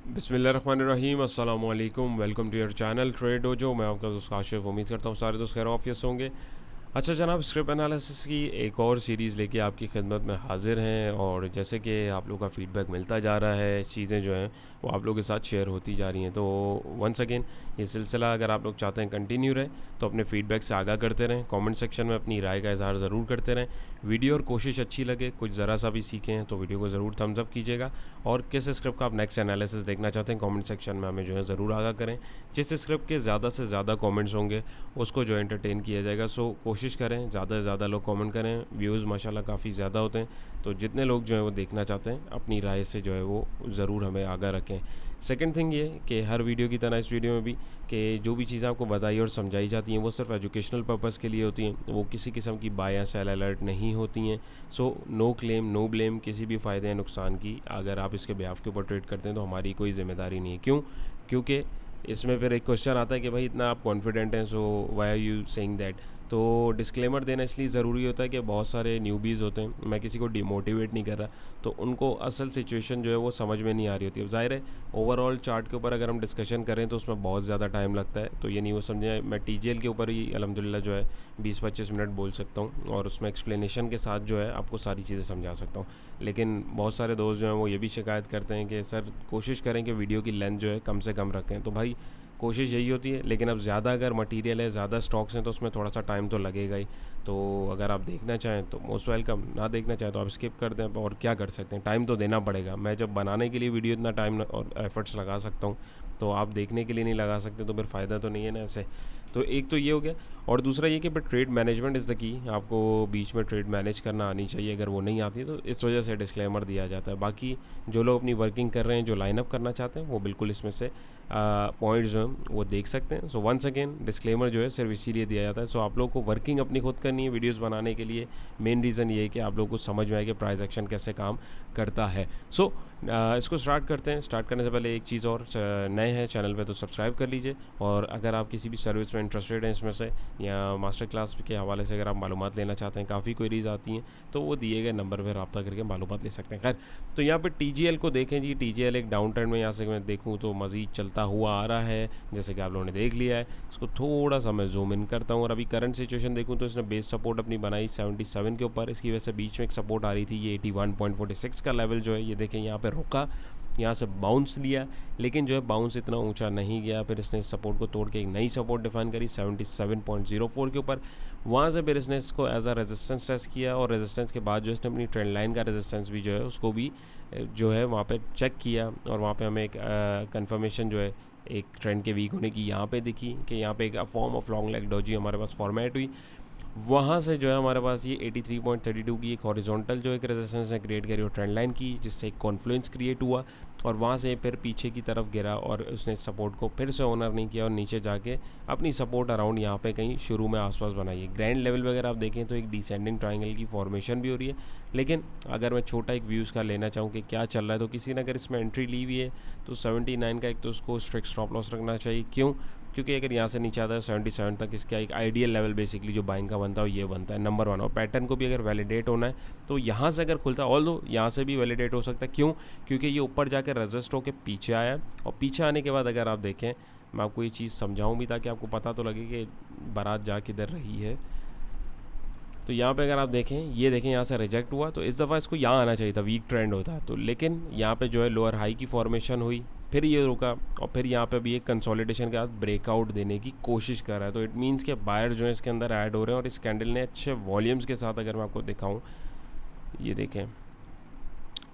बिस्मिल्लाहिर्रहमानिर्रहीम अस्सलाम वालेकुम। Welcome to your channel Trade Dojo. मैं आपका दोस्त काशिफ। उम्मीद करता हूँ सारे दोस्त खैर ऑफिस होंगे। अच्छा जनाब, स्क्रिप्ट एनालिसिस की एक और सीरीज़ लेके आपकी खिदमत में हाजिर हैं, और जैसे कि आप लोगों का फ़ीडबैक मिलता जा रहा है, चीज़ें जो हैं वो आप लोगों के साथ शेयर होती जा रही हैं, तो वंस अगेन ये सिलसिला अगर आप लोग चाहते हैं कंटिन्यू रहे तो अपने फ़ीडबैक से आगाह करते रहें। कमेंट सेक्शन में अपनी राय का इज़हार ज़रूर करते रहें। वीडियो और कोशिश अच्छी लगे, कुछ ज़रा सा भी सीखें तो वीडियो को ज़रूर थम्स अप कीजिएगा। और किस स्क्रिप्ट का आप नेक्स्ट एनालिसिस देखना चाहते हैं कमेंट सेक्शन में हमें जो है ज़रूर आगाह करें। जिस स्क्रिप्ट के ज़्यादा से ज़्यादा कमेंट्स होंगे उसको जो एंटरटेन किया जाएगा। सो कोशिश करें ज़्यादा से ज़्यादा लोग कमेंट करें। व्यूज़ माशाल्लाह काफ़ी ज़्यादा होते हैं, तो जितने लोग जो हैं वो देखना चाहते हैं अपनी राय से जो है वो ज़रूर हमें आगाह रखें। सेकंड थिंग ये कि हर वीडियो की तरह इस वीडियो में भी कि जो भी चीज़ें आपको बताई और समझाई जाती हैं वो सिर्फ एजुकेशनल पर्पज़ के लिए होती हैं, वो किसी किस्म की बाय या सेल अलर्ट नहीं होती हैं। So no claim no blame, किसी भी फ़ायदे या नुकसान की अगर आप इसके बिहाफ के ऊपर ट्रेड करते हैं तो हमारी कोई ज़िम्मेदारी नहीं है। क्यों? क्योंकि इसमें फिर एक क्वेश्चन आता है कि भाई इतना आप कॉन्फिडेंट हैं, so why are you saying that. तो डिस्क्लेमर देना इसलिए ज़रूरी होता है कि बहुत सारे न्यूबीज़ होते हैं, मैं किसी को डिमोटिवेट नहीं कर रहा, तो उनको असल सिचुएशन जो है वो समझ में नहीं आ रही होती। अब ज़ाहिर है ओवरऑल चार्ट के ऊपर अगर हम डिस्कशन करें तो उसमें बहुत ज़्यादा टाइम लगता है, तो ये नहीं वो समझे मैं टीजीएल के ऊपर ही अल्हम्दुलिल्लाह जो है 20-25 मिनट बोल सकता हूँ और उसमें एक्सप्लेनेशन के साथ जो है आपको सारी चीज़ें समझा सकता हूँ। लेकिन बहुत सारे दोस्त जो हैं वो ये भी शिकायत करते हैं कि सर कोशिश करें कि वीडियो की लेंथ जो है कम से कम रखें, तो भाई कोशिश यही होती है। लेकिन अब ज़्यादा अगर मटेरियल है, ज़्यादा स्टॉक्स हैं तो उसमें थोड़ा सा टाइम तो लगेगा ही। तो अगर आप देखना चाहें तो मोस्ट वेलकम, ना देखना चाहें तो आप स्किप कर दें, और क्या कर सकते हैं, टाइम तो देना पड़ेगा। मैं जब बनाने के लिए वीडियो इतना टाइम और एफर्ट्स लगा सकता हूँ तो आप देखने के लिए नहीं लगा सकते, तो फिर फ़ायदा तो नहीं है ना ऐसे। तो एक तो ये हो गया, और दूसरा ये कि but trade management is the key. आपको बीच में ट्रेड मैनेज करना आनी चाहिए, अगर वो नहीं आती है तो इस वजह से डिस्क्लेमर दिया जाता है। बाकी जो लोग अपनी वर्किंग कर रहे हैं, जो लाइन अप करना चाहते हैं, वो बिल्कुल इसमें से पॉइंट्स जो हैं वो देख सकते हैं। सो वंस अगेन डिस्क्लेमर जो है सिर्फ इसीलिए दिया जाता है। सो आप लोगों को वर्किंग अपनी खुद करनी है वीडियोस बनाने के लिए। मेन रीज़न ये है कि आप लोगों को समझ में आए कि प्राइस एक्शन कैसे काम करता है। सो इसको स्टार्ट करते हैं। स्टार्ट करने से पहले एक चीज़ और, नए हैं चैनल पे तो सब्सक्राइब कर लीजिए, और अगर आप किसी भी सर्विस में इंटरेस्टेड हैं इसमें से या मास्टर क्लास के हवाले से अगर आप मालूमात लेना चाहते हैं, काफ़ी क्वेरीज आती हैं, तो वो दिए गए नंबर पर रब्ता करके मालूमात ले सकते हैं। खैर, तो यहाँ पे टीजीएल को देखें जी। टीजीएल एक डाउन ट्रेंड में यहाँ से मैं देखूँ तो मज़ीद चलता हुआ आ रहा है, जैसे कि आप लोगों ने देख लिया है। इसको थोड़ा सा मैं जूम इन करता हूँ और अभी करंट सिचुएशन देखूँ तो इसने बेस सपोर्ट अपनी बनाई 77 के ऊपर। इसकी वजह से बीच में एक सपोर्ट आ रही थी, ये 81.46 का लेवल जो है ये देखें यहाँ पे रुका, यहाँ से बाउंस लिया, लेकिन जो है बाउंस इतना ऊंचा नहीं गया। फिर इसने इस सपोर्ट को तोड़ के एक नई सपोर्ट डिफाइन करी 77.04 के ऊपर। वहाँ से फिर इसने इसको एज अ रेजिस्टेंस टेस्ट किया, और रेजिस्टेंस के बाद जो इसने अपनी ट्रेंड लाइन का रेजिस्टेंस भी जो है उसको भी जो है वहाँ पे चेक किया, और वहाँ पे हमें एक कंफर्मेशन जो है एक ट्रेंड के वीक होने की यहाँ पे दिखी कि यहाँ पे एक form of long leg doji हमारे पास फॉर्मेट हुई। वहाँ से जो है हमारे पास ये 83.32 की एक हॉरिजॉन्टल जो एक रेजिस्टेंस ने क्रिएट करी और ट्रेंड लाइन की, जिससे एक कॉन्फ्लुएंस क्रिएट हुआ, और वहाँ से फिर पीछे की तरफ गिरा और उसने सपोर्ट को फिर से ऑनर नहीं किया और नीचे जाके अपनी सपोर्ट अराउंड यहाँ पे कहीं शुरू में आसपास बनाई है। ग्रैंड लेवल पे अगर आप देखें तो एक डिसेंडिंग ट्रायंगल की फॉर्मेशन भी हो रही है। लेकिन अगर मैं छोटा एक व्यूज़ का लेना चाहूँ कि क्या चल रहा है, तो किसी ने अगर इसमें एंट्री ली हुई है तो 79 का एक तो उसको स्ट्रिक्ट स्टॉप लॉस रखना चाहिए। क्यों? क्योंकि अगर यहाँ से नीचे आता है 77 तक, इसका एक आइडियल लेवल बेसिकली जो बाइंग का बनता है ये बनता है नंबर 1। और पैटर्न को भी अगर वैलिडेट होना है तो यहाँ से अगर खुलता है, ऑल दो यहाँ से भी वैलिडेट हो सकता है। क्यों? क्योंकि ये ऊपर जाकर रजिस्ट होकर पीछे आया, और पीछे आने के बाद अगर आप देखें, मैं आपको ये चीज़ समझाऊँ भी ताकि आपको पता तो लगे कि बारात जा किधर रही है। तो यहाँ पे अगर आप देखें, ये देखें यहाँ से रिजेक्ट हुआ, तो इस दफ़ा इसको यहाँ आना चाहिए था, वीक ट्रेंड होता तो, लेकिन यहाँ पे जो है लोअर हाई की फॉर्मेशन हुई, फिर ये रुका, और फिर यहाँ पे भी एक कंसोलिडेशन के बाद ब्रेकआउट देने की कोशिश कर रहा है। तो इट मीन्स के बायर जो है इसके अंदर ऐड हो रहे हैं, और इस कैंडल ने अच्छे वॉल्यूम्स के साथ, अगर मैं आपको दिखाऊँ, ये देखें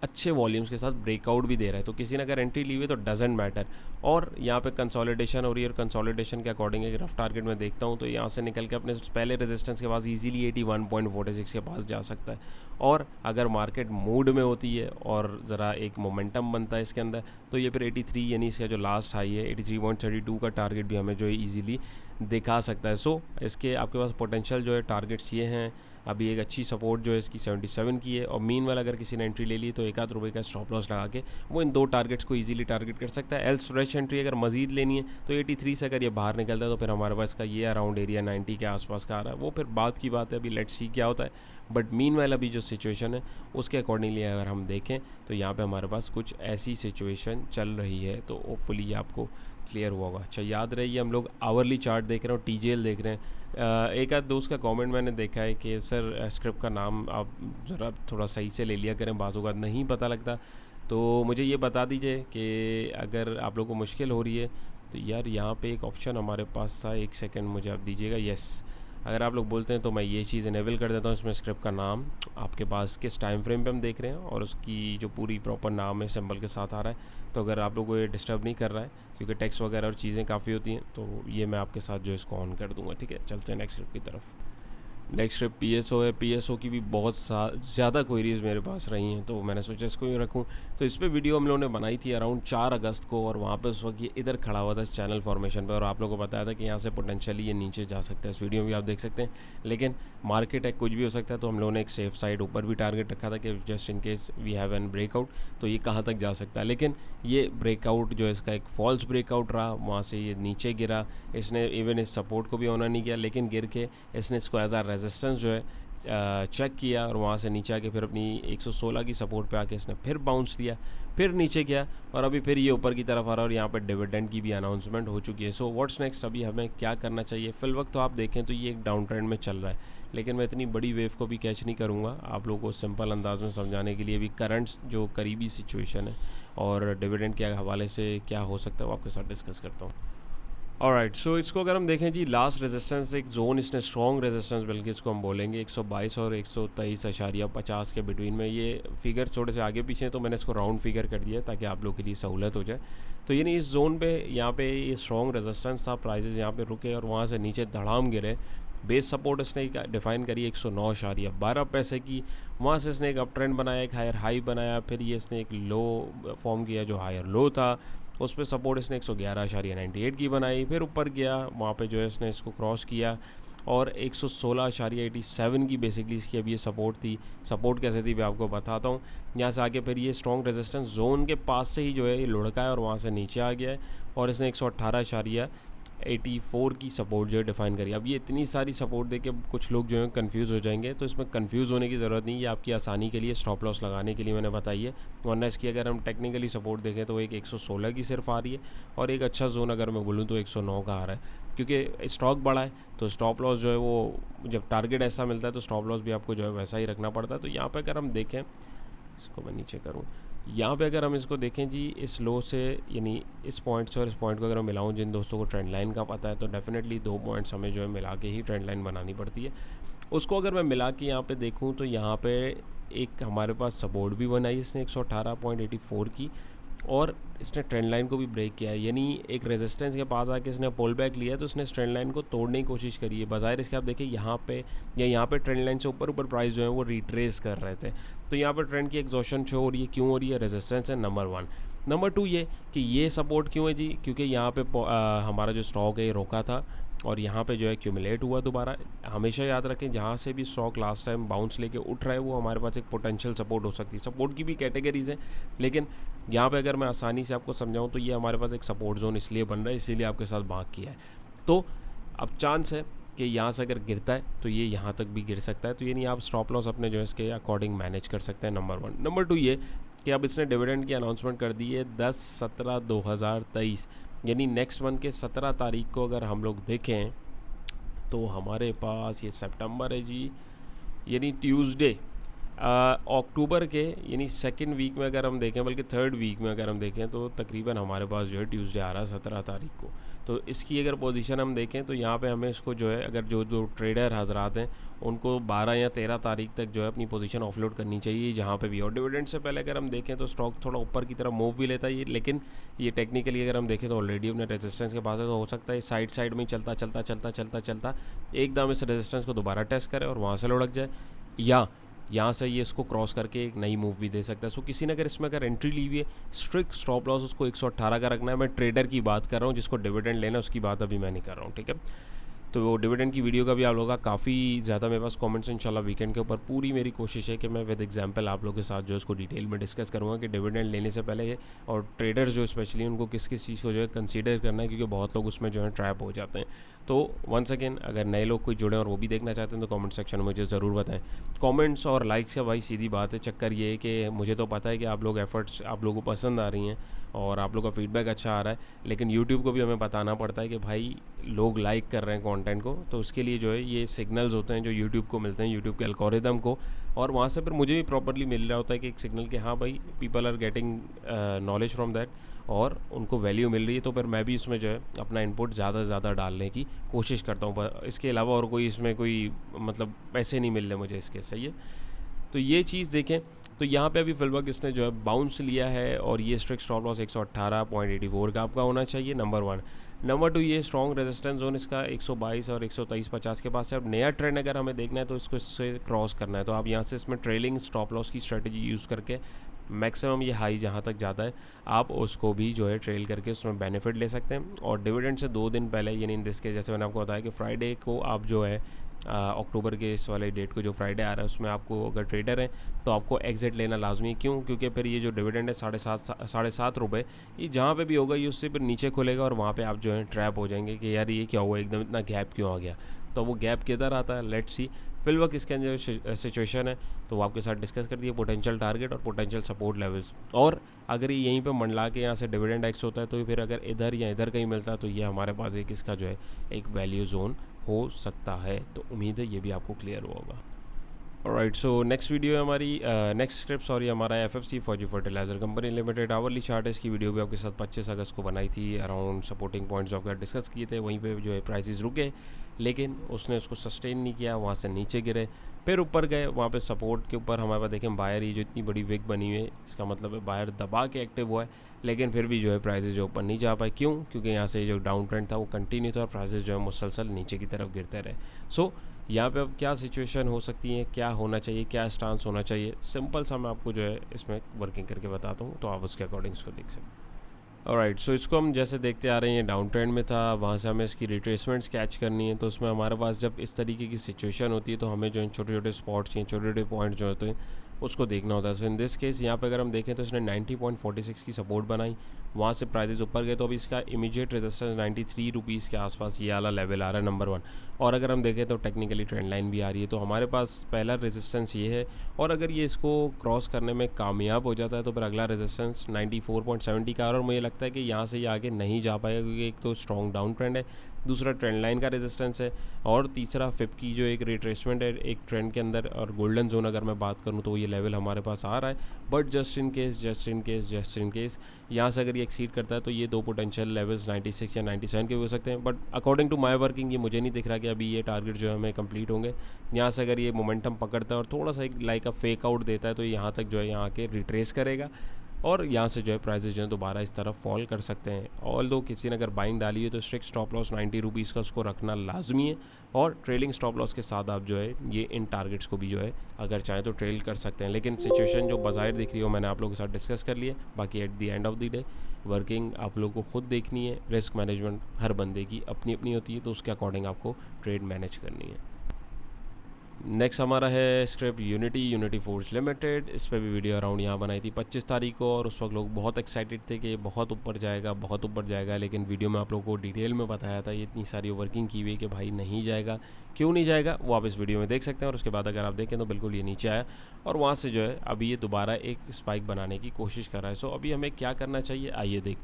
अच्छे वॉल्यूम्स के साथ ब्रेकआउट भी दे रहा है। तो किसी ने अगर एंट्री ली हुई तो डजेंट मैटर। और यहाँ पे कंसोलिडेशन हो रही है, और कंसोलिडेशन के अकॉर्डिंग एक रफ टारगेट में देखता हूँ तो यहाँ से निकल के अपने पहले रेजिस्टेंस के पास इजीली 81.46 के पास जा सकता है। और अगर मार्केट मूड में होती है और ज़रा एक मोमेंटम बनता है इसके अंदर, तो ये फिर 83 यानी इसका जो लास्ट हाई है 83.32 का टारगेट भी हमें जो है ईजिली दिखा सकता है। सो इसके आपके पास पोटेंशियल जो है टारगेट्स ये हैं। अभी एक अच्छी सपोर्ट जो है इसकी 77 की है, और मीन वाला अगर किसी ने एंट्री ले ली तो एक आध रुपये का स्टॉप लॉस लगा के वो इन 2 टारगेट्स को इजीली टारगेट कर सकता है। एल्स फ्रेश एंट्री अगर मजीद लेनी है तो 83 से अगर ये बाहर निकलता है तो फिर हमारे पास का ये अराउंड एरिया 90 के आसपास का आ रहा है, वो फिर बात की बात है, अभी लेट्स सी क्या होता है। बट मीन वाला अभी जो सिचुएशन है उसके अकॉर्डिंगली अगर हम देखें तो यहाँ पे हमारे पास कुछ ऐसी सिचुएशन चल रही है, तो होपफुली आपको क्लियर हुआ होगा। अच्छा, याद रहिए हम लोग आवरली चार्ट देख रहे हो, टीजेएल देख रहे हैं। एक आध दोस्त का कमेंट मैंने देखा है कि सर स्क्रिप्ट का नाम आप ज़रा थोड़ा सही से ले लिया करें, बाज़ों का नहीं पता लगता, तो मुझे ये बता दीजिए कि अगर आप लोगों को मुश्किल हो रही है तो यार यहाँ पे एक ऑप्शन हमारे पास था, एक सेकंड मुझे आप दीजिएगा। यस, अगर आप लोग बोलते हैं तो मैं ये चीज़ इनेबल कर देता हूँ, इसमें स्क्रिप्ट का नाम आपके पास किस टाइम फ्रेम पे हम देख रहे हैं और उसकी जो पूरी प्रॉपर नाम है सिंबल के साथ आ रहा है, तो अगर आप लोगों को ये डिस्टर्ब नहीं कर रहा है क्योंकि टेक्स्ट वगैरह और चीज़ें काफ़ी होती हैं, तो ये मैं आपके साथ जो इसको ऑन कर दूँगा। ठीक है, चलते हैं नेक्स्ट स्क्रिप्ट की तरफ। नेक्स्ट स्क्रिप्ट पीएसओ है। पीएसओ की भी बहुत ज़्यादा क्वेरीज़ मेरे पास रही हैं, तो मैंने सोचा इसको ही रखूं। तो इस पर वीडियो हम लोगों ने बनाई थी अराउंड 4 अगस्त को, और वहाँ पे उस वक्त ये इधर खड़ा हुआ था इस चैनल फॉर्मेशन पे, और आप लोगों को बताया था कि यहाँ से पोटेंशियली ये नीचे जा सकता है। इस वीडियो में भी आप देख सकते हैं, लेकिन मार्केट है, कुछ भी हो सकता है, तो हम लोगों ने एक सेफ साइड ऊपर भी टारगेट रखा था कि just in case we have an breakout तो ये कहाँ तक जा सकता है। लेकिन ये ब्रेकआउट जो है इसका एक फॉल्स ब्रेकआउट रहा, वहाँ से ये नीचे गिरा, इसने इवन इस सपोर्ट को भी ऑनर नहीं किया, लेकिन गिर के इसने इसको एज आ रेजिस्टेंस जो है चेक किया, और वहाँ से नीचे आके फिर अपनी 116 की सपोर्ट पे आके इसने फिर बाउंस दिया, फिर नीचे गया, और अभी फिर ये ऊपर की तरफ आ रहा है, और यहाँ पे डिविडेंड की भी अनाउंसमेंट हो चुकी है। सो व्हाट्स नेक्स्ट, अभी हमें क्या करना चाहिए? फिल वक्त तो आप देखें तो ये एक डाउन ट्रेंड में चल रहा है, लेकिन मैं इतनी बड़ी वेव को भी कैच नहीं करूँगा। आप लोगों को सिंपल अंदाज में समझाने के लिए भी करंट जो करीबी सिचुएशन है और डिविडेंड के हवाले से क्या हो सकता है वो आपके साथ डिस्कस करता हूँ। ऑलराइट, सो इसको अगर हम देखें जी, लास्ट रेजिस्टेंस एक जोन इसने स्ट्रॉन्ग रेजिस्टेंस बल्कि इसको हम बोलेंगे 122 और 123.50 के बिटवीन में। ये फिगर थोड़े से आगे पीछे हैं तो मैंने इसको राउंड फिगर कर दिया ताकि आप लोग के लिए सहूलत हो जाए। तो यानी इस जोन पे यहाँ पे ये स्ट्रॉन्ग रेजिस्टेंस था, प्राइजेस यहाँ पे रुके और वहाँ से नीचे धड़ाम गिरे। बेस सपोर्ट इसने डिफाइन करी 109.12 पैसे की, वहाँ से इसने एक अप ट्रेंड बनाया, एक हायर हाई बनाया, फिर ये इसने एक लो फॉर्म किया जो हायर लो था, उस पर सपोर्ट इसने 111.98 की बनाई, फिर ऊपर गया, वहाँ पे जो है इसने इसको क्रॉस किया और 116.87 की बेसिकली इसकी अभी ये सपोर्ट थी। सपोर्ट कैसे थी मैं आपको बताता हूँ। यहाँ से आके फिर ये स्ट्रॉन्ग रेजिस्टेंस जोन के पास से ही जो है ये लुढ़का है और वहाँ से नीचे आ गया है, और इसने 118.84 की सपोर्ट जो है डिफाइन करी। अब ये इतनी सारी सपोर्ट देके कुछ लोग जो है कंफ्यूज हो जाएंगे, तो इसमें कंफ्यूज होने की ज़रूरत नहीं है, आपकी आसानी के लिए स्टॉप लॉस लगाने के लिए मैंने बताई है। वरना इसकी अगर हम टेक्निकली सपोर्ट देखें तो एक 116 की सिर्फ आ रही है, और एक अच्छा जोन अगर मैं बोलूँ तो 109 का आ रहा है, क्योंकि स्टॉक बड़ा है तो स्टॉप लॉस जो है वो जब टारगेट ऐसा मिलता है तो स्टॉप लॉस भी आपको जो है वैसा ही रखना पड़ता है। तो यहाँ पर अगर हम देखें, इसको मैं नीचे करूँ, यहाँ पे अगर हम इसको देखें जी, इस लो से यानी इस पॉइंट से और इस पॉइंट को अगर मैं मिलाऊँ, जिन दोस्तों को ट्रेंड लाइन का पता है तो डेफिनेटली 2 पॉइंट्स हमें जो है मिला के ही ट्रेंड लाइन बनानी पड़ती है। उसको अगर मैं मिला के यहाँ पे देखूँ तो यहाँ पे एक हमारे पास सपोर्ट भी बनाई इसने 118.84 की, और इसने ट्रेंड लाइन को भी ब्रेक किया है, यानी एक रेजिस्टेंस के पास आके इसने पुल बैक लिया है, तो इसने ट्रेंड लाइन को तोड़ने की कोशिश करी है। बजाय इसके आप देखिए यहाँ पे या यहाँ पे ट्रेंड लाइन से ऊपर प्राइस जो है वो रिट्रेस कर रहे थे, तो यहाँ पर ट्रेंड की एग्जॉशन शो हो रही है। क्यों हो रही है? रेजिस्टेंस है नंबर 1। नंबर 2 ये कि ये सपोर्ट क्यों है जी, क्योंकि यहाँ पे हमारा जो स्टॉक है ये रोका था और यहाँ पे जो है एक्यूमुलेट हुआ दोबारा। हमेशा याद रखें, जहाँ से भी स्टॉक लास्ट टाइम बाउंस लेके उठ रहा है वो हमारे पास एक पोटेंशियल सपोर्ट हो सकती है। सपोर्ट की भी कैटेगरीज हैं, लेकिन यहाँ पे अगर मैं आसानी से आपको समझाऊँ तो ये हमारे पास एक सपोर्ट जोन इसलिए बन रहा है, इसीलिए आपके साथ बात किया है। तो अब चांस है कि यहाँ से अगर गिरता है तो ये यहाँ तक भी गिर सकता है, तो ये नहीं, आप स्टॉप लॉस अपने जो है इसके अकॉर्डिंग मैनेज कर सकते हैं, नंबर 1। नंबर 2 ये कि अब इसने डिविडेंड की अनाउंसमेंट कर दी है 10/17/2023, यानी नेक्स्ट मंथ के 17 तारीख को अगर हम लोग देखें तो हमारे पास ये सितंबर है जी, यानी ट्यूसडे अक्टूबर के यानी सेकंड वीक में अगर हम देखें, बल्कि थर्ड वीक में अगर हम देखें तो तकरीबन हमारे पास जो है ट्यूसडे आ रहा है 17 तारीख को। तो इसकी अगर पोजीशन हम देखें तो यहाँ पे हमें इसको जो है, अगर जो ट्रेडर हजरात हैं उनको 12 या 13 तारीख तक जो है अपनी पोजीशन ऑफलोड करनी चाहिए जहाँ पे भी। और डिविडेंड से पहले अगर हम देखें तो स्टॉक थोड़ा ऊपर की तरफ मूव भी लेता है, लेकिन ये टेक्निकली अगर हम देखें तो ऑलरेडी अपने रेजिस्टेंस के पास है, तो हो सकता है साइड में चलता एकदम इस रेजिस्टेंस को दोबारा टेस्ट करे और वहाँ से लुढ़क जाए, या यहाँ से ये इसको क्रॉस करके एक नई मूव भी दे सकता है। सो किसी ने अगर इसमें अगर एंट्री ली हुई है, स्ट्रिक्ट स्टॉप लॉस उसको 118 का रखना है। मैं ट्रेडर की बात कर रहा हूँ, जिसको डिविडेंड लेना है उसकी बात अभी मैं नहीं कर रहा हूँ, ठीक है। तो वो डिविडेंड की वीडियो का भी आप लोगों का काफ़ी ज़्यादा मेरे पास कमेंट्स इंशाल्लाह वीकेंड के ऊपर। पूरी मेरी कोशिश है कि मैं विद एग्जांपल आप लोगों के साथ जो है इसको डिटेल में डिस्कस करूँगा कि डिविडेंड लेने से पहले और ट्रेडर्स जो स्पेशली उनको किस किस चीज़ को जो है कंसीडर करना है, क्योंकि बहुत लोग उसमें जो है ट्रैप हो जाते हैं। तो वंस अगेन अगर नए लोग कोई जुड़े और वो भी देखना चाहते हैं तो कमेंट सेक्शन में मुझे ज़रूर बताएं। कमेंट्स और लाइक्स का भाई सीधी बात है, चक्कर ये है कि मुझे तो पता है कि आप लोग एफर्ट्स आप लोगों को पसंद आ रही हैं और आप लोग का फीडबैक अच्छा आ रहा है, लेकिन यूट्यूब को भी हमें बताना पड़ता है कि भाई लोग लाइक कर रहे हैं कंटेंट को। तो उसके लिए जो है ये सिग्नल्स होते हैं जो यूट्यूब को मिलते हैं, यूट्यूब के एल्गोरिदम को, और वहाँ से फिर मुझे भी प्रॉपरली मिल रहा होता है कि एक सिग्नल कि हाँ भाई people are getting knowledge from that और उनको वैल्यू मिल रही है। तो फिर मैं भी इसमें जो है अपना इनपुट ज़्यादा से ज़्यादा डालने की कोशिश करता हूँ। इसके अलावा और कोई इसमें कोई मतलब पैसे नहीं मिल रहे मुझे इसके, सही है। तो ये चीज़ देखें, तो यहाँ पे अभी फिलहाल इसने जो है बाउंस लिया है और ये स्ट्रिक्ट स्टॉप लॉस 118.84 का आपका होना चाहिए, नंबर 1। नंबर 2, ये स्ट्रॉन्ग रेजिस्टेंस जोन इसका 122 और 123.50 के पास है। अब नया ट्रेंड अगर हमें देखना है तो इसको इससे क्रॉस करना है, तो आप यहाँ से इसमें ट्रेलिंग स्टॉप लॉस की स्ट्रेटजी यूज़ करके मैक्सिमम ये हाई जहाँ तक जाता है आप उसको भी जो है ट्रेल करके उसमें बेनिफिट ले सकते हैं। और डिविडेंड से 2 दिन पहले, यानी इन दिस के जैसे मैंने आपको बताया कि फ्राइडे को आप जो है अक्टूबर के इस वाले डेट को जो फ्राइडे आ रहा है उसमें आपको अगर ट्रेडर हैं तो आपको एग्जिट लेना लाजमी है। क्यों? क्योंकि फिर ये जो डिविडेंड है 7.5 रुपये, ये जहाँ पे भी होगा ये उससे फिर नीचे खुलेगा और वहाँ पे आप जो है ट्रैप हो जाएंगे कि यार ये क्या हुआ, एकदम इतना गैप क्यों आ गया। तो वो गैप किधर आता है, लेट्स सी। फिलहाल इसके अंदर जो सिचुएशन है तो वो आपके साथ डिस्कस कर दिए, पोटेंशियल टारगेट और पोटेंशियल सपोर्ट लेवल्स। और अगर ये यहीं पे मंडला के यहाँ से डिविडेंड एक्स होता है तो फिर अगर इधर या इधर कहीं मिलता है तो ये हमारे पास एक इसका जो है एक वैल्यू जोन हो सकता है। तो उम्मीद है ये भी आपको क्लियर हुआ होगा। ऑलराइट, सो नेक्स्ट वीडियो है हमारी नेक्स्ट स्क्रिप्ट सॉरी हमारा FFC Fauji fertilizer company limited hourly chart है। इसकी वीडियो भी आपके साथ 25 अगस्त को बनाई थी, अराउंड सपोर्टिंग पॉइंट्स आपका डिस्कस किए थे। वहीं पे जो है प्राइसेस रुके लेकिन उसने उसको सस्टेन नहीं किया, वहाँ से नीचे गिरे फिर ऊपर गए। वहाँ पे सपोर्ट के ऊपर हमारे पास देखें बायर, ये जो इतनी बड़ी विग बनी हुई है इसका मतलब है बायर दबा के एक्टिव हुआ है, लेकिन फिर भी जो है प्राइसेस जो ऊपर नहीं जा पाए। क्यों? क्योंकि यहाँ से जो डाउन ट्रेंड था वो कंटिन्यू था और प्राइसेस जो है मुसलसल नीचे की तरफ गिरते रहे। सो यहाँ पे अब क्या सिचुएशन हो सकती है, क्या होना चाहिए, क्या स्टांस होना चाहिए, सिंपल सा मैं आपको जो है इसमें वर्किंग करके बताता हूँ, तो आप उसके अकॉर्डिंग इसको देख सकते हैं। ऑलराइट, सो इसको हम जैसे देखते आ रहे हैं डाउन ट्रेंड में था, वहाँ से हमें इसकी रिट्रेसमेंट्स कैच करनी है। तो उसमें हमारे पास जब इस तरीके की सिचुएशन होती है तो हमें जो है छोटे छोटे स्पॉट्स या छोटे छोटे पॉइंट जो होते हैं उसको देखना होता है। सो इन दिस केस यहाँ पे अगर हम देखें तो इसने 90.46 की सपोर्ट बनाई, वहाँ से प्राइजेस ऊपर गए तो अभी इसका इमीडिएट रेजिस्टेंस 93 रुपीज़ के आसपास ये वाला लेवल आ रहा है, नंबर 1। और अगर हम देखें तो टेक्निकली ट्रेंड लाइन भी आ रही है, तो हमारे पास पहला रेजिस्टेंस ये है। और अगर ये इसको क्रॉस करने में कामयाब हो जाता है तो फिर अगला रेजिस्टेंस 94.70 का आ रहा है। और मुझे लगता है कि यहाँ से ये आगे नहीं जा पाएगा क्योंकि एक तो स्ट्रॉन्ग डाउन ट्रेंड है, दूसरा ट्रेंड लाइन का रेजिस्टेंस है, और तीसरा फिप की जो एक रिट्रेसमेंट है एक ट्रेंड के अंदर। और गोल्डन जोन अगर मैं बात करूँ तो ये लेवल हमारे पास आ रहा है, बट जस्ट इन केस यहाँ से अगर ये एक्सीड करता है तो ये दो पोटेंशियल लेवल्स 96 या 97 के भी हो सकते हैं। But according to my working ये मुझे नहीं दिख रहा कि अभी ये टारगेट जो है हमें कंप्लीट होंगे। यहाँ से अगर ये मोमेंटम पकड़ता है और थोड़ा सा एक लाइक अ फेक आउट देता है तो यहाँ तक जो है यहाँ आके रिट्रेस करेगा और यहाँ से जो है प्राइसेस जो है दोबारा इस तरफ फॉल कर सकते हैं। ऑल दो किसी ने अगर बाइंग डाली है तो स्ट्रिक्ट स्टॉप लॉस 90 रुपीज़ का उसको रखना लाजमी है, और ट्रेलिंग स्टॉप लॉस के साथ आप जो है ये इन टारगेट्स को भी जो है अगर चाहें तो ट्रेल कर सकते हैं। लेकिन सिचुएशन जो बाज़ाहिर दिख रही हो मैंने आप लोगों के साथ डिस्कस कर लिया। बाकी at the end of the day working आप लोगों को खुद देखनी है, रिस्क मैनेजमेंट हर बंदे की अपनी अपनी होती है, तो उसके अकॉर्डिंग आपको ट्रेड मैनेज करनी है। नेक्स्ट हमारा है स्क्रिप्ट यूनिटी फोर्ज लिमिटेड। इस पर भी वीडियो अराउंड यहाँ बनाई थी 25 तारीख को, और उस वक्त लोग बहुत एक्साइटेड थे कि ये बहुत ऊपर जाएगा, लेकिन वीडियो में आप लोगों को डिटेल में बताया था, ये इतनी सारी वर्किंग की हुई कि भाई नहीं जाएगा। क्यों नहीं जाएगा वो आप इस वीडियो में देख सकते हैं। और उसके बाद अगर आप देखें तो बिल्कुल ये नीचे आया और वहाँ से जो है अभी ये दोबारा एक स्पाइक बनाने की कोशिश कर रहा है। सो अभी हमें क्या करना चाहिए आइए देख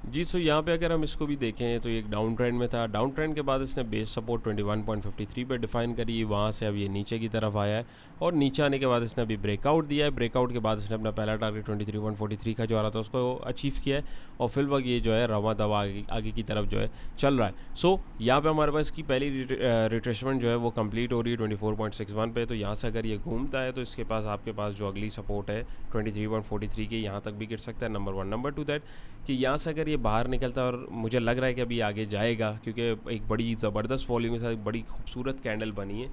जी। सो यहाँ पे अगर हम इसको भी देखें तो एक डाउन ट्रेंड में था, डाउन ट्रेंड के बाद इसने बेस सपोर्ट 21.53 पे डिफाइन करी, वहाँ से अब ये नीचे की तरफ आया है और नीचे आने के बाद इसने अभी ब्रेकआउट दिया है। ब्रेकआउट के बाद इसने अपना पहला टारगेट 23.43 का जो आ रहा था उसको अचीव किया है और फिर वक्त ये जो है रवा दवा आगे की तरफ जो है चल रहा है। सो यहाँ पे हमारे पास इसकी पहली रिट्रेसमेंट जो है वो कंप्लीट हो रही है 24.61 पे। तो यहाँ से अगर ये घूमता है तो इसके पास आपके पास जो अगली सपोर्ट है 23.43 के यहाँ तक भी गिर सकता है, नंबर 1। नंबर 2 दैट कि यहाँ से अगर ये बाहर निकलता है और मुझे लग रहा है कि अभी आगे जाएगा क्योंकि एक बड़ी ज़बरदस्त वॉल्यूम के साथ एक बड़ी खूबसूरत कैंडल बनी है।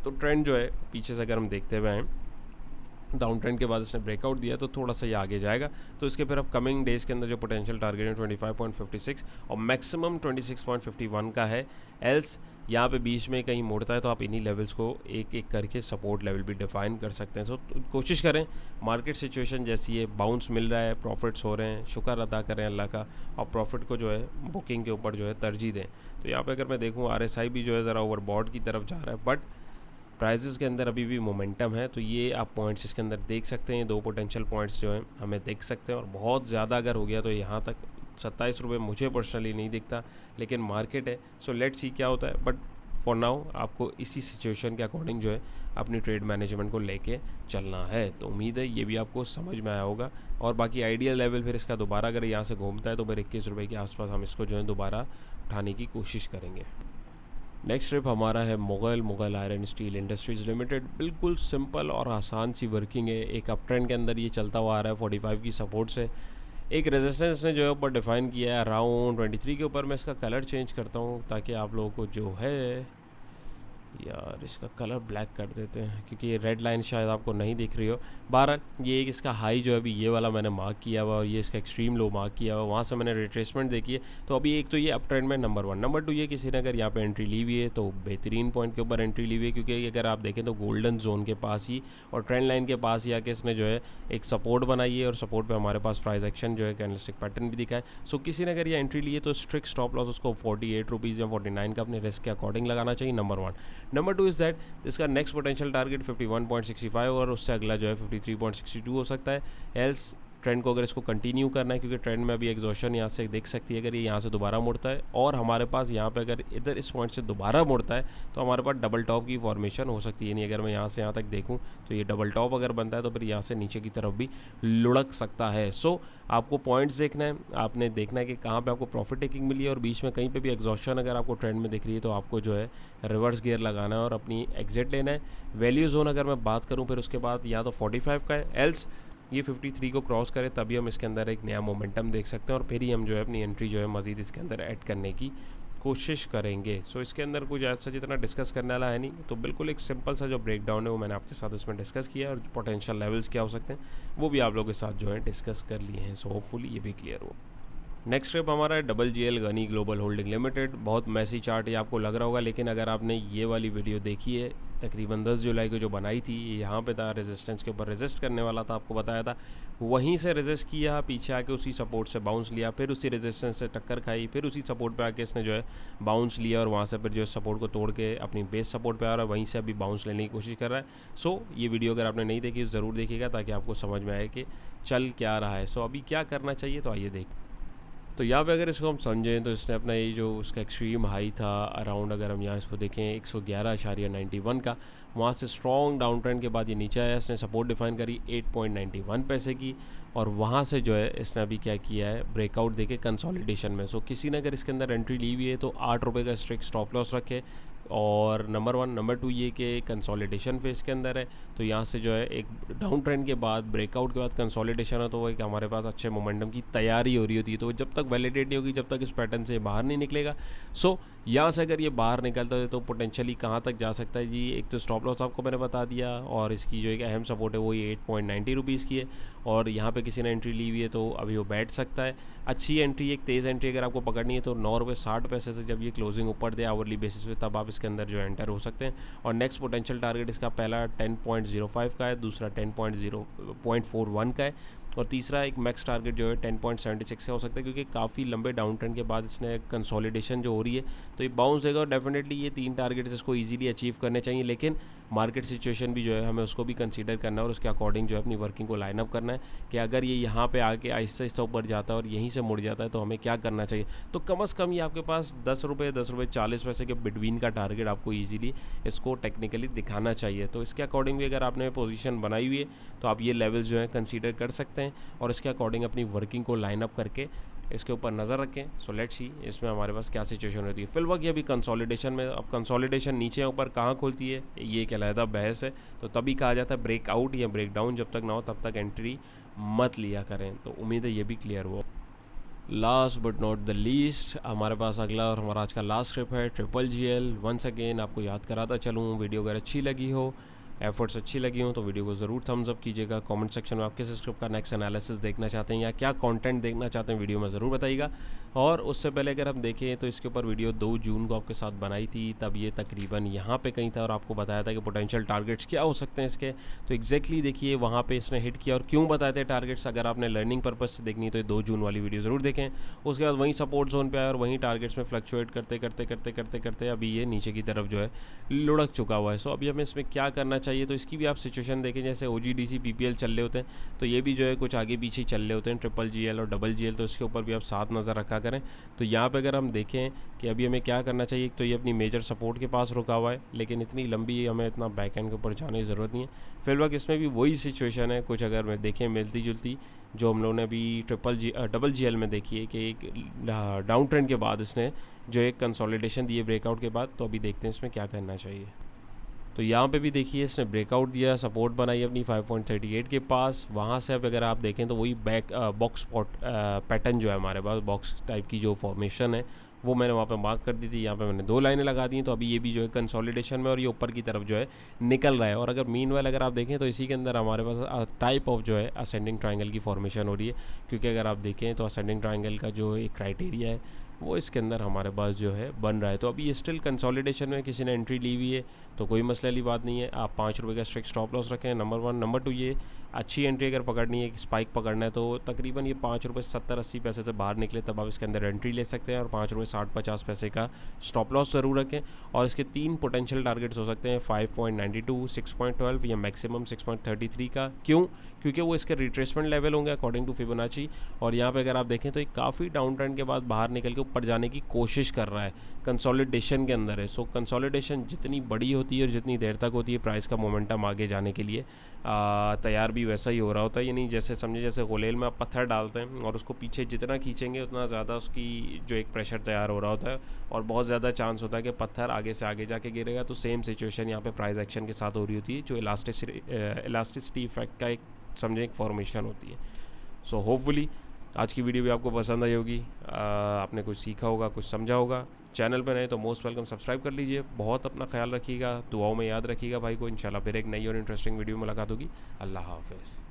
तो ट्रेंड जो है पीछे से अगर हम देखते हुए हैं डाउन ट्रेंड के बाद इसने ब्रेकआउट दिया तो थोड़ा सा ये आगे जाएगा। तो इसके फिर अब कमिंग डेज़ के अंदर जो पोटेंशियल टारगेट है 25.56 और मैक्सिमम 26.51 का है। एल्स यहाँ पे बीच में कहीं मोड़ता है तो आप इन्हीं लेवल्स को एक एक करके सपोर्ट लेवल भी डिफाइन कर सकते हैं। सो कोशिश करें, मार्केट सिचुएशन जैसी है, बाउंस मिल रहा है, प्रॉफिट्स हो रहे हैं, शुक्र अदा करें अल्लाह का, और प्रॉफिट को जो है बुकिंग के ऊपर जो है तरजीह दें। तो यहाँ पे अगर मैं देखूँ RSI भी जो है ज़रा ओवरबॉट की तरफ जा रहा है, बट प्राइजेस के अंदर अभी भी मोमेंटम है। तो ये आप पॉइंट्स इसके अंदर देख सकते हैं, 2 पोटेंशियल पॉइंट्स जो हैं हमें देख सकते हैं। और बहुत ज़्यादा अगर हो गया तो यहाँ तक 27 रुपये मुझे पर्सनली नहीं दिखता, लेकिन मार्केट है, सो लेट्स सी क्या होता है। बट फॉर नाउ आपको इसी सिचुएशन के अकॉर्डिंग जो है अपनी ट्रेड मैनेजमेंट को लेके चलना है। तो उम्मीद है ये भी आपको समझ में आया होगा। और बाकी आइडियल लेवल फिर इसका दोबारा अगर यहाँ से घूमता है तो फिर 21 रुपये के आसपास हम इसको जो है दोबारा उठाने की कोशिश करेंगे। नेक्स्ट ट्रिप हमारा है Mughal iron steel industries limited. बिल्कुल सिंपल और आसान सी वर्किंग है। एक अप ट्रेंड के अंदर ये चलता हुआ आ रहा है 45 की सपोर्ट से। एक रेजिस्टेंस ने जो है ऊपर डिफाइन किया है अराउंड 23 के ऊपर। मैं इसका कलर चेंज करता हूँ ताकि आप लोगों को जो है, यार इसका कलर ब्लैक कर देते हैं क्योंकि ये रेड लाइन शायद आपको नहीं दिख रही हो। बहरहाल ये एक इसका हाई जो है अभी ये वाला मैंने मार्क किया हुआ और ये इसका एक्सट्रीम लो मार्क किया हुआ, वहाँ से मैंने रिट्रेसमेंट देखी है। तो अभी एक तो ये अप ट्रेंड में नंबर 1, नंबर 2 ये किसी ने अगर यहाँ पे एंट्री ली हुई है तो बेहतरीन पॉइंट के ऊपर एंट्री ली हुई है, क्योंकि अगर आप देखें तो गोल्डन जोन के पास ही और ट्रेंड लाइन के पास ही आके इसने जो है एक सपोर्ट बनाई है और सपोर्ट पे हमारे पास प्राइस एक्शन जो है कैंडलस्टिक पैटर्न भी दिखा है। सो किसी ने अगर ये एंट्री ली है तो स्ट्रिक्ट स्टॉप लॉस उसको 48 रुपीज़ या 49 का अपने रिस्क के अकॉर्डिंग लगाना चाहिए, नंबर 1। नंबर 2 इज़ दैट इसका नेक्स्ट पोटेंशियल टारगेट 51.65 और उससे अगला जो है 53.62 हो सकता है। एल्स ट्रेंड को अगर इसको कंटिन्यू करना है, क्योंकि ट्रेंड में अभी एग्जॉशन यहाँ से देख सकती है, अगर ये यहाँ से दोबारा मुड़ता है और हमारे पास यहाँ पे अगर इधर इस पॉइंट से दोबारा मुड़ता है तो हमारे पास डबल टॉप की फॉर्मेशन हो सकती है। नहीं अगर मैं यहाँ से यहाँ तक देखूँ तो ये डबल टॉप अगर बनता है तो फिर यहाँ से नीचे की तरफ भी लुढ़क सकता है। सो आपको पॉइंट्स देखना है, आपने देखना है कि कहाँ पे आपको प्रॉफिट टेकिंग मिली है और बीच में कहीं पे भी एग्जॉशन अगर आपको ट्रेंड में दिख रही है तो आपको जो है रिवर्स गियर लगाना है और अपनी एग्जिट लेना है। वैल्यू जोन अगर मैं बात करूँ फिर उसके बाद या तो 45 का है, एल्स ये 53 को क्रॉस करे तभी हम इसके अंदर एक नया मोमेंटम देख सकते हैं और फिर ही हम जो है अपनी एंट्री जो है मज़ीद इसके अंदर ऐड करने की कोशिश करेंगे। सो इसके अंदर कुछ ऐसा जितना डिस्कस करने वाला है नहीं, तो बिल्कुल एक सिंपल सा जो ब्रेक डाउन है वो मैंने आपके साथ इसमें डिस्कस किया और पोटेंशियल लेवल्स क्या हो सकते हैं वो भी आप लोगों के साथ जो है डिस्कस कर लिए हैं। सो होपफुली ये भी क्लियर हो। नेक्स्ट ट्रिप हमारा है GGL Ghani global holding limited. बहुत मैसी चार्ट ये आपको लग रहा होगा, लेकिन अगर आपने ये वाली वीडियो देखी है तकरीबन 10 जुलाई को जो बनाई थी, यहाँ पे था रेजिस्टेंस के ऊपर रेजिस्ट करने वाला था, आपको बताया था, वहीं से रेजिस्ट किया, पीछे आके उसी सपोर्ट से बाउंस लिया, फिर उसी रेजिस्टेंस से टक्कर खाई, फिर उसी सपोर्ट पे आके इसने जो है बाउंस लिया और वहाँ से फिर जो है सपोर्ट को तोड़ के अपनी बेस सपोर्ट पे आ रहा है, वहीं से अभी बाउंस लेने की कोशिश कर रहा है। सो ये वीडियो अगर आपने नहीं देखी ज़रूर देखिएगा ताकि आपको समझ में आए कि चल क्या रहा है। सो अभी क्या करना चाहिए, तो आइए देख। तो यहाँ पे अगर इसको हम समझें तो इसने अपना ये जो उसका एक्सट्रीम हाई था अराउंड, अगर हम यहाँ इसको देखें 111.91 का, वहाँ से स्ट्रॉन्ग डाउन ट्रेंड के बाद ये नीचे आया, इसने सपोर्ट डिफाइन करी 8.91 पैसे की और वहाँ से जो है इसने अभी क्या किया है ब्रेकआउट देके कंसोलिडेशन में। सो किसी ने अगर इसके अंदर एंट्री ली हुई है तो 8 रुपये का स्ट्रिक्ट स्टॉप लॉस रखे और नंबर 1। नंबर 2 ये कि कंसोलिडेशन फेस के अंदर है, तो यहाँ से जो है एक डाउन ट्रेंड के बाद ब्रेकआउट के बाद कंसोलिडेशन है, तो वो एक हमारे पास अच्छे मोमेंटम की तैयारी हो रही होती है। तो जब तक वैलिडेट नहीं होगी, जब तक इस पैटर्न से बाहर नहीं निकलेगा। सो यहाँ से अगर ये बाहर निकलता है तो पोटेंशियली कहाँ तक जा सकता है जी। एक तो स्टॉप लॉस आपको मैंने बता दिया और इसकी जो एक अहम सपोर्ट है वो ये 8.90 रुपीज़ की है और यहाँ पे किसी ने एंट्री ली हुई है तो अभी वो बैठ सकता है। अच्छी एंट्री, एक तेज़ एंट्री अगर आपको पकड़नी है तो 9 रुपये 60 पैसे से जब ये क्लोजिंग ऊपर दे आवरली बेसिस पे, तब आप इसके अंदर जो एंटर हो सकते हैं। और नेक्स्ट पोटेंशियल टारगेट इसका पहला 10.05 का है, दूसरा 10.41 का है और तीसरा एक मैक्स टारगेट जो है 10.76 का हो सकता है, क्योंकि काफ़ी लंबे डाउन ट्रेंड के बाद इसने कंसोलिडेशन जो हो रही है तो ये बाउंस देगा और डेफिनेटली ये 3 टारगेट्स इसको इजीली अचीव करने चाहिए। लेकिन मार्केट सिचुएशन भी जो है हमें उसको भी कंसीडर करना है और उसके अकॉर्डिंग जो है अपनी वर्किंग को लाइन अप करना है कि अगर ये यहाँ पे आके आहिस्ता आहिस्ता ऊपर जाता है और यहीं से मुड़ जाता है तो हमें क्या करना चाहिए। तो कम से कम ये आपके पास 10 रुपये 40 पैसे के बिटवीन का टारगेट आपको ईजिली इसको टेक्निकली दिखाना चाहिए। तो इसके अकॉर्डिंग भी अगर आपने पोजीशन बनाई हुई है तो आप ये लेवल्स जो है कंसीडर कर सकते हैं और इसके अकॉर्डिंग अपनी वर्किंग को लाइन अप करके इसके ऊपर नज़र रखें। सो लेट्स सी इसमें हमारे पास क्या सिचुएशन होती है। फिल वक्त ये अभी कंसोलिडेशन में, अब कंसोलिडेशन नीचे ऊपर कहाँ खुलती है ये एक अलहदा बहस है, तो तभी कहा जाता है ब्रेकआउट या ब्रेकडाउन जब तक ना हो तब तक एंट्री मत लिया करें। तो उम्मीद है ये भी क्लियर हुआ। Last but not the least हमारे पास अगला और हमारा आज का लास्ट ट्रिप है GGL। वंस अगेन आपको याद कराता चलूँ, वीडियो अगर अच्छी लगी हो एफर्ट्स अच्छी लगी हों तो वीडियो को ज़रूर थम्स अप कीजिएगा। कमेंट सेक्शन में आप किस स्क्रिप्ट का नेक्स्ट एनालिसिस देखना चाहते हैं या क्या कंटेंट देखना चाहते हैं वीडियो में ज़रूर बताइएगा। और उससे पहले अगर हम देखें तो इसके ऊपर वीडियो 2 जून को आपके साथ बनाई थी, तब ये तकरीबन यहाँ पे कहीं था और आपको बताया था कि पोटेंशियल टारगेट्स क्या हो सकते हैं इसके। तो एग्जैक्टली देखिए वहाँ पे इसने हिट किया और क्यों बताए थे टारगेट्स। अगर आपने लर्निंग पर्पज़ से देखनी है तो ये 2 जून वाली वीडियो ज़रूर देखें। उसके बाद वहीं सपोर्ट जोन पे आया और वहीं टारगेट्स में फ्लक्चुएट करते करते करते करते करते अभी ये नीचे की तरफ जो है लुढ़क चुका हुआ है। सो अभी हमें इसमें क्या करना चाहिए, तो इसकी भी आप सिचुएशन देखें। जैसे OGDC PPL चल रहे होते हैं तो ये भी जो है कुछ आगे पीछे चल रहे होते हैं, GGL और GGL, तो इसके ऊपर भी आप साथ नज़र रखा करें। तो यहाँ पे अगर हम देखें कि अभी हमें क्या करना चाहिए, तो ये अपनी मेजर सपोर्ट के पास रुका हुआ है, लेकिन इतनी लंबी हमें इतना बैक एंड के ऊपर जाने की ज़रूरत नहीं है। फिलहाल इसमें भी वही सिचुएशन है कुछ, अगर मैं देखें मिलती जुलती जो हम लोगों ने अभी GGL में देखी है कि एक डाउन ट्रेंड के बाद इसने जो एक कंसोलिडेशन दी है ब्रेकआउट के बाद। तो अभी देखते हैं इसमें क्या करना चाहिए। तो यहाँ पे भी देखिए इसने ब्रेकआउट दिया, सपोर्ट बनाई अपनी 5.38 के पास। वहाँ से अब अगर आप देखें तो वही बॉक्स स्पॉट पैटर्न जो है हमारे पास, बॉक्स टाइप की जो फॉर्मेशन है वो मैंने वहाँ पे मार्क कर दी थी। यहाँ पे मैंने 2 लाइनें लगा दी हैं। तो अभी ये भी जो है कंसोलिडेशन में और ये ऊपर की तरफ जो है निकल रहा है। और अगर मीनवाइल अगर आप देखें तो इसी के अंदर हमारे पास टाइप ऑफ जो है असेंडिंग ट्रायंगल की फॉर्मेशन हो रही है, क्योंकि अगर आप देखें तो असेंडिंग ट्रायंगल का जो एक क्राइटेरिया है वो इसके अंदर हमारे पास जो है बन रहा है। तो अभी ये स्टिल कंसोलिडेशन में किसी ने एंट्री ली हुई है तो कोई मसले वाली बात नहीं है। आप 5 रुपये का स्ट्रिक्ट स्टॉप लॉस रखें, नंबर 1। नंबर 2, ये अच्छी एंट्री अगर पकड़नी है, स्पाइक पकड़ना है, तो तकरीबन ये 5 रुपये 70-80 पैसे से बाहर निकले तब आप इसके अंदर एंट्री ले सकते हैं। और 5 रुपये 60-50 पैसे का स्टॉप लॉस ज़रूर रखें। और इसके 3 पोटेंशियल टारगेट्स हो सकते हैं, 5.92, 6.12 या मैक्सिमम 6.33 का। क्यों? क्योंकि वो इसके रिट्रेसमेंट लेवल होंगे अकॉर्डिंग टू फिबोनाची। और यहाँ पे अगर आप देखें तो ये काफ़ी डाउन ट्रेंड के बाद बाहर निकल के ऊपर जाने की कोशिश कर रहा है, कंसोलिडेशन के अंदर है। सो कंसोलिडेशन जितनी बड़ी होती है और जितनी देर तक होती है, प्राइस का मोमेंटम आगे जाने के लिए तैयार भी वैसा ही हो रहा होता है। यानी जैसे समझे जैसे गोलेल में आप पत्थर डालते हैं और उसको पीछे जितना खींचेंगे उतना ज़्यादा उसकी जो एक प्रेशर तैयार हो रहा होता है और बहुत ज़्यादा चांस होता है कि पत्थर आगे से आगे जाके गिरेगा। तो सेम सिचुएशन यहाँ पे प्राइस एक्शन के साथ हो रही होती है, जो इलास्टिसिटी इफेक्ट का एक समझे एक फॉर्मेशन होती है। सो होपफुली आज की वीडियो भी आपको पसंद आई होगी, आपने कुछ सीखा होगा, कुछ समझा होगा। चैनल पर नए तो मोस्ट वेलकम, सब्सक्राइब कर लीजिए। बहुत अपना ख्याल रखिएगा, दुआओं में याद रखिएगा भाई को। इंशाल्लाह फिर एक नई और इंटरेस्टिंग वीडियो में मुलाकात होगी। अल्लाह हाफ़िज़।